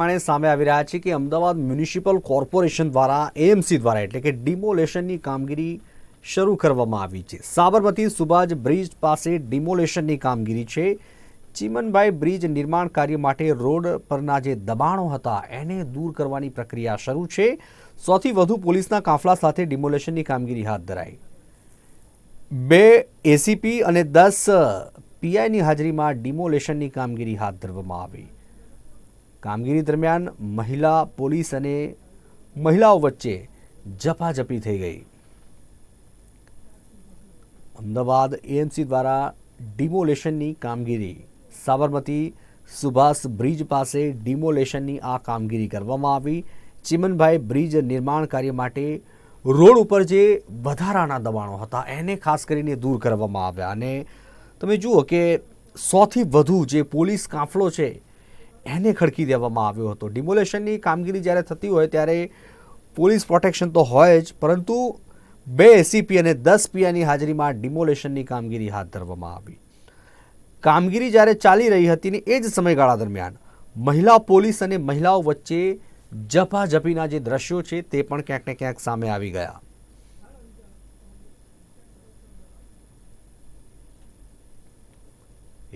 સામે આવી રહ્યા છે કે અમદાવાદ મ્યુનિસિપલ કોર્પોરેશન દ્વારા એએમસી દ્વારા એટલે કે ડિમોલેશનની કામગીરી શરૂ કરવામાં આવી છે। સાબરમતી સુભાષ બ્રિજ પાસે ડિમોલેશનની કામગીરી છે। ચીમનભાઈ બ્રિજ નિર્માણ કાર્ય માટે રોડ પરના જે દબાણો હતા એને દૂર કરવાની પ્રક્રિયા શરૂ છે। 100 થી વધુ પોલીસના કાફલા સાથે ડિમોલેશનની કામગીરી હાથ ધરાઈ। 2 એસીપી અને 10 પીઆઈની હાજરીમાં ડિમોલેશનની કામગીરી હાથ ધરવામાં આવી। કામગીરી દરમિયાન મહિલા પોલીસ અને મહિલાઓ વચ્ચે ઝપાઝપી થઈ ગઈ। અમદાવાદ એએમસી દ્વારા ડિમોલેશનની કામગીરી સાબરમતી સુભાષ બ્રિજ પાસે ડિમોલેશનની આ કામગીરી કરવામાં આવી। ચીમનભાઈ બ્રિજ નિર્માણ કાર્ય માટે રોડ ઉપર જે વધારાના દબાણો હતા એને ખાસ કરીને દૂર કરવામાં આવ્યા અને તમે જુઓ કે 100 થી વધુ જે પોલીસ કાફલો છે એને ખડકી દેવામાં આવ્યો હતો। ડિમોલેશનની કામગીરી જ્યારે થતી હોય ત્યારે પોલીસ પ્રોટેક્શન તો હોય જ, પરંતુ 2 એસીપી અને 10 પીઆઈની હાજરીમાં ડિમોલેશનની કામગીરી હાથ ધરવામાં આવી। કામગીરી જ્યારે ચાલી રહી હતી ને એ જ સમયગાળા દરમિયાન મહિલા પોલીસ અને મહિલાઓ વચ્ચે ઝપાઝપીના જે દ્રશ્યો છે તે પણ ક્યાંક ને ક્યાંક સામે આવી ગયા।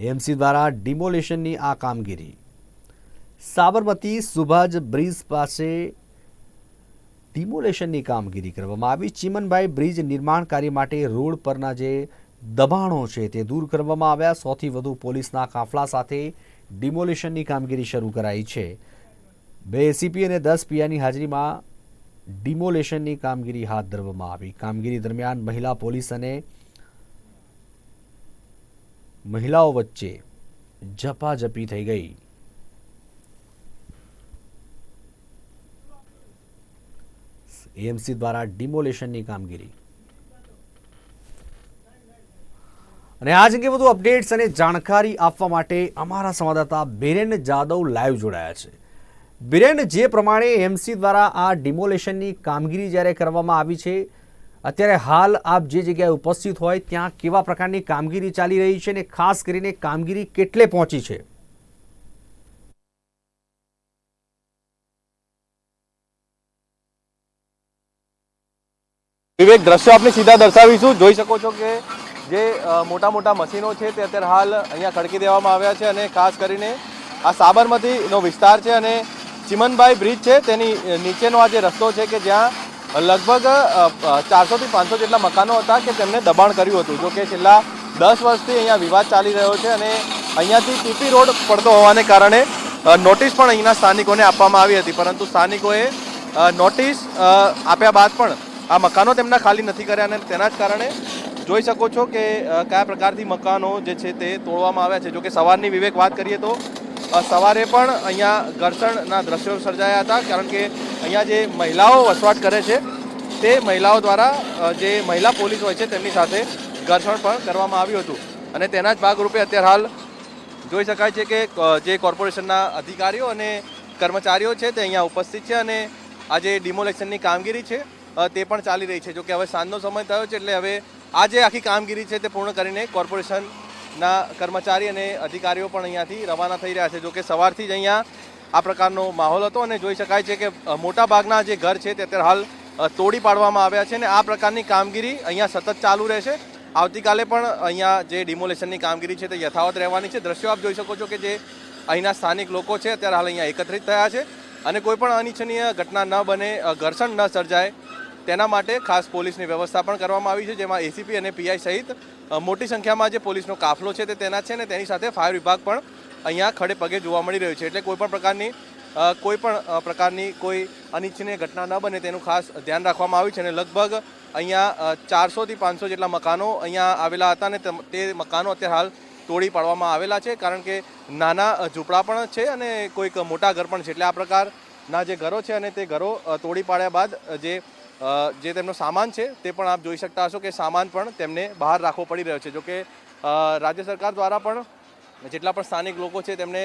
એએમસી દ્વારા ડિમોલેશનની આ કામગીરી સાબરમતી સુભાષ બ્રિજ પાસે ડિમોલેશનની કામગીરી કરવામાં આવી। ચીમનભાઈ બ્રિજ નિર્માણ કાર્ય માટે રોડ પરના જે દબાણો છે તે દૂર કરવામાં આવ્યા। 100 થી વધુ પોલીસના કાફલા સાથે ડિમોલેશનની કામગીરી શરૂ કરાઈ છે। 2 એસીપી અને 10 પીઆઈની હાજરીમાં ડિમોલેશનની કામગીરી હાથ ધરવામાં આવી। કામગીરી દરમિયાન મહિલા પોલીસ અને મહિલાઓ વચ્ચે ઝપાઝપી થઈ ગઈ। એએમસી દ્વારા ડિમોલેશનની કામગીરી અને આજ અંગે વધુ અપડેટ્સ અને જાણકારી આપવા માટે અમારા સંવાદદાતા બિરેન જાદવ લાઈવ જોડાયા છે। બિરેન, જે પ્રમાણે એએમસી દ્વારા આ ડિમોલેશનની કામગીરી જ્યારે કરવામાં આવી છે, અત્યારે હાલ આપ જે જગ્યાએ ઉપસ્થિત હોય ત્યાં કેવા પ્રકારની કામગીરી ચાલી રહી છે અને ખાસ કરીને કામગીરી કેટલે પહોંચી છે? વિવેક, દ્રશ્યો આપણે સીધા દર્શાવીશું। જોઈ શકો છો કે જે મોટા મોટા મશીનો છે તે અત્યારે હાલ અહીંયા ખડકી દેવામાં આવ્યા છે અને ખાસ કરીને આ સાબરમતીનો વિસ્તાર છે અને ચીમનભાઈ બ્રિજ છે તેની નીચેનો આ જે રસ્તો છે કે જ્યાં લગભગ 400 થી 500 જેટલા મકાનો હતા કે તેમને દબાણ કર્યું હતું। જો કે છેલ્લા 10 વર્ષથી અહીંયા વિવાદ ચાલી રહ્યો છે અને અહીંયાથી પીપી રોડ પડતો હોવાને કારણે નોટિસ પણ અહીંના સ્થાનિકોને આપવામાં આવી હતી, પરંતુ સ્થાનિકોએ નોટિસ આપ્યા બાદ પણ આ મકાનો તેમના ખાલી નથી કર્યા અને તેના જ કારણે જોઈ શકો છો કે કયા પ્રકારથી મકાનો જે છે તે તોડવામાં આવ્યા છે। જો કે સવારની વિવેક વાત કરીએ તો સવારે પણ અહીંયા ઘર્ષણના દ્રશ્યો સર્જાયા હતા, કારણ કે અહીંયા જે મહિલાઓ વસવાટ કરે છે તે મહિલાઓ દ્વારા જે મહિલા પોલીસ હોય છે તેમની સાથે ઘર્ષણ પણ કરવામાં આવ્યું હતું અને તેના જ ભાગરૂપે અત્યારે હાલ જોઈ શકાય છે કે જે કોર્પોરેશનના અધિકારીઓ અને કર્મચારીઓ છે તે અહીંયા ઉપસ્થિત છે અને આ જે ડિમોલેશનની કામગીરી છે તે પણ ચાલી રહી છે। જો કે હવે સાંજનો સમય થયો છે એટલે હવે આ જે આખી કામગીરી છે તે પૂર્ણ કરીને કોર્પોરેશનના કર્મચારી અને અધિકારીઓ પણ અહીંયાથી રવાના થઈ રહ્યા છે। જો કે સવારથી જ અહીંયા આ પ્રકારનો માહોલ હતો અને જોઈ શકાય છે કે મોટાભાગના જે ઘર છે તે અત્યારે હાલ તોડી પાડવામાં આવ્યા છે અને આ પ્રકારની કામગીરી અહીંયા સતત ચાલુ રહેશે। આવતીકાલે પણ અહીંયા જે ડિમોલેશનની કામગીરી છે તે યથાવત રહેવાની છે। દ્રશ્યો આપ જોઈ શકો છો કે જે અહીંના સ્થાનિક લોકો છે અત્યારે હાલ અહીંયા એકત્રિત થયા છે અને કોઈ પણ અનિચ્છનીય ઘટના ન બને, ઘર્ષણ ન સર્જાય તેના માટે ખાસ પોલીસની વ્યવસ્થા પણ કરવામાં આવી છે, જેમાં એસીપી અને પીઆઈ સહિત મોટી સંખ્યામાં જે પોલીસનો કાફલો છે તે તેના છે અને તેની સાથે ફાયર વિભાગ પણ અહીંયા ખડે પગે જોવા મળી રહ્યું છે। એટલે કોઈ પણ પ્રકારની કોઈ અનિચ્છનીય ઘટના ન બને તેનું ખાસ ધ્યાન રાખવામાં આવ્યું છે અને લગભગ અહીંયા 400 થી 500 જેટલા મકાનો અહીંયા આવેલા હતા અને તે મકાનો અત્યારે હાલ તોડી પાડવામાં આવેલા છે, કારણ કે નાના ઝૂંપડા પણ છે અને કોઈક મોટા ઘર પણ છે। એટલે આ પ્રકારના જે ઘરો છે અને તે ઘરો તોડી પાડ્યા બાદ જે તેમનો સામાન છે તે પણ આપ જોઈ શકતા હશો કે સામાન પણ તેમને બહાર રાખવો પડી રહ્યો છે। જો કે રાજ્ય સરકાર દ્વારા પણ જેટલા પણ સ્થાનિક લોકો છે તેમને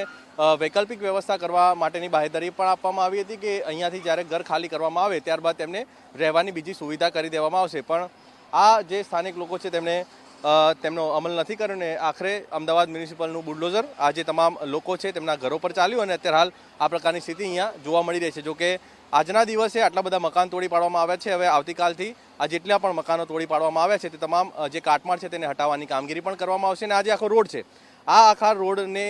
વૈકલ્પિક વ્યવસ્થા કરવા માટેની બાહેધરી પણ આપવામાં આવી હતી કે અહીંયાથી જ્યારે ઘર ખાલી કરવામાં આવે ત્યારબાદ તેમને રહેવાની બીજી સુવિધા કરી દેવામાં આવશે। પણ આ જે સ્થાનિક લોકો છે તેમણે તેમનો અમલ નથી કર્યો ને આખરે અમદાવાદ મ્યુનિસિપલનું બુલડોઝર આ જે તમામ લોકો છે તેમના ઘરો પર ચાલ્યું અને અત્યારે હાલ આ પ્રકારની સ્થિતિ અહીંયા જોવા મળી રહી છે. જોકે આજના દિવસે આટલા બધા મકાન તોડી પાડવામાં આવ્યા છે. હવે આવતીકાલથી આ જેટલા પણ મકાનો તોડી પાડવામાં આવ્યા છે તે તમામ જે કાટમાળ છે તેને હટાવવાની કામગીરી પણ કરવામાં આવશે. અને આ જે આખો રોડ છે આ આખા રોડને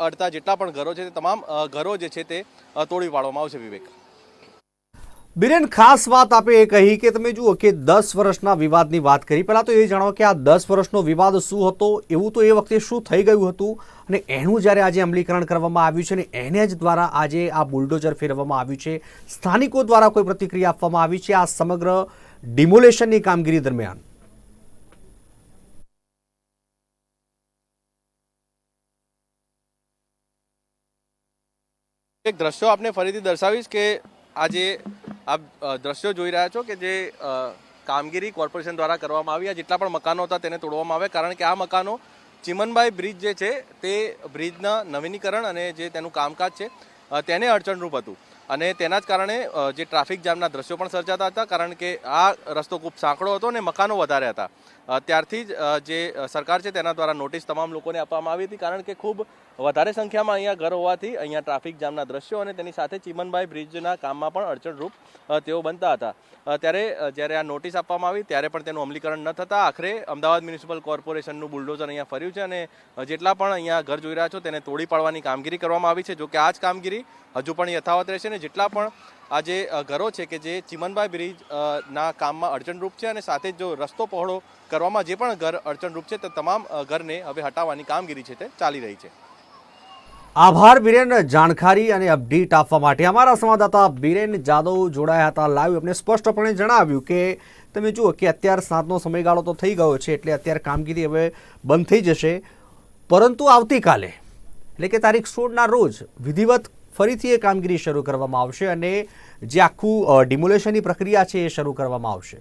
અડતા જેટલા પણ ઘરો છે તે તમામ ઘરો જે છે તે તોડી પાડવામાં આવશે. વિવેક, બિરેન, ખાસ વાત આપે એ કહી કે તમે જુઓ કે 10 વર્ષના વિવાદની વાત કરી. પહેલાં તો એ જાણો કે આ 10 વર્ષનો વિવાદ શું હતો, એવું તો એ વખતે શું થઈ ગયું હતું અને એનું જ્યારે આજે અમલીકરણ કરવામાં આવ્યું છે ને એને જ દ્વારા આજે આ બુલડોઝર ફેરવવામાં આવ્યું છે. સ્થાનિકો દ્વારા કોઈ પ્રતિક્રિયા આપવામાં આવી છે આ સમગ્ર ડિમોલેશનની કામગીરી દરમિયાન? એક દ્રશ્યો આપને ફરીથી દર્શાવીશ કે આજે આપ દ્રશ્યો જોઈ રહ્યા છો કે જે કામગીરી કોર્પોરેશન દ્વારા કરવામાં આવી. આ જેટલા પણ મકાનો હતા તેને તોડવામાં આવ્યા કારણ કે આ મકાનો ચિમનભાઈ બ્રિજ જે છે તે બ્રિજના નવીનીકરણ અને જે તેનું કામકાજ છે તેને અડચણરૂપ હતું અને તેના જ કારણે જે ટ્રાફિક જામના દ્રશ્યો પણ સર્જાતા હતા કારણ કે આ રસ્તો ખૂબ સાંકડો હતો અને મકાનો વધારે હતા. ત્યારથી જ જે સરકાર છે તેના દ્વારા નોટિસ તમામ લોકોને આપવામાં આવી હતી કારણ કે ખૂબ વધારે સંખ્યામાં અહીંયા ઘર હોવાથી અહીંયા ટ્રાફિક જામના દ્રશ્યો અને તેની સાથે ચિમનભાઈ બ્રિજના કામમાં પણ અડચણરૂપ તેઓ બનતા હતા. ત્યારે જ્યારે આ નોટિસ આપવામાં આવી ત્યારે પણ તેનું અમલીકરણ ન થતાં આખરે અમદાવાદ મ્યુનિસિપલ કોર્પોરેશનનું બુલડોઝર અહીંયા ફર્યું છે અને જેટલા પણ અહીંયા ઘર જોઈ રહ્યા છો તેને તોડી પાડવાની કામગીરી કરવામાં આવી છે. જો કે આ જ કામગીરી હજુ પણ યથાવત રહેશે ને જેટલા પણ આ જે ઘરો છે કે જે ચિમનભાઈ બ્રિજ ના કામમાં અડચણરૂપ છે અને સાથે જો રસ્તો પહોળો કરવામાં જે પણ ઘર અડચણરૂપ છે તે તમામ ઘરને હવે હટાવવાની કામગીરી છે તે ચાલી રહી છે. આભાર બિરેન, જાણકારી અને અપડેટ આપવા માટે. અમારા સંવાદદાતા બિરેન જાદવ જોડાયા હતા લાઈવ. એમને સ્પષ્ટપણે જણાવ્યું કે તમે જુઓ કે અત્યારે સાંજનો સમયગાળો તો થઈ ગયો છે એટલે અત્યારે કામગીરી હવે બંધ થઈ જશે, પરંતુ આવતીકાલે એટલે કે તારીખ 16ના રોજ વિધિવત ફરીથી એ કામગીરી શરૂ કરવામાં આવશે અને જે આખું ડિમોલેશનની પ્રક્રિયા છે એ શરૂ કરવામાં આવશે.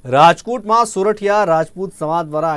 રાજકોટમાં સોરઠિયા રાજપૂત સમાજ દ્વારા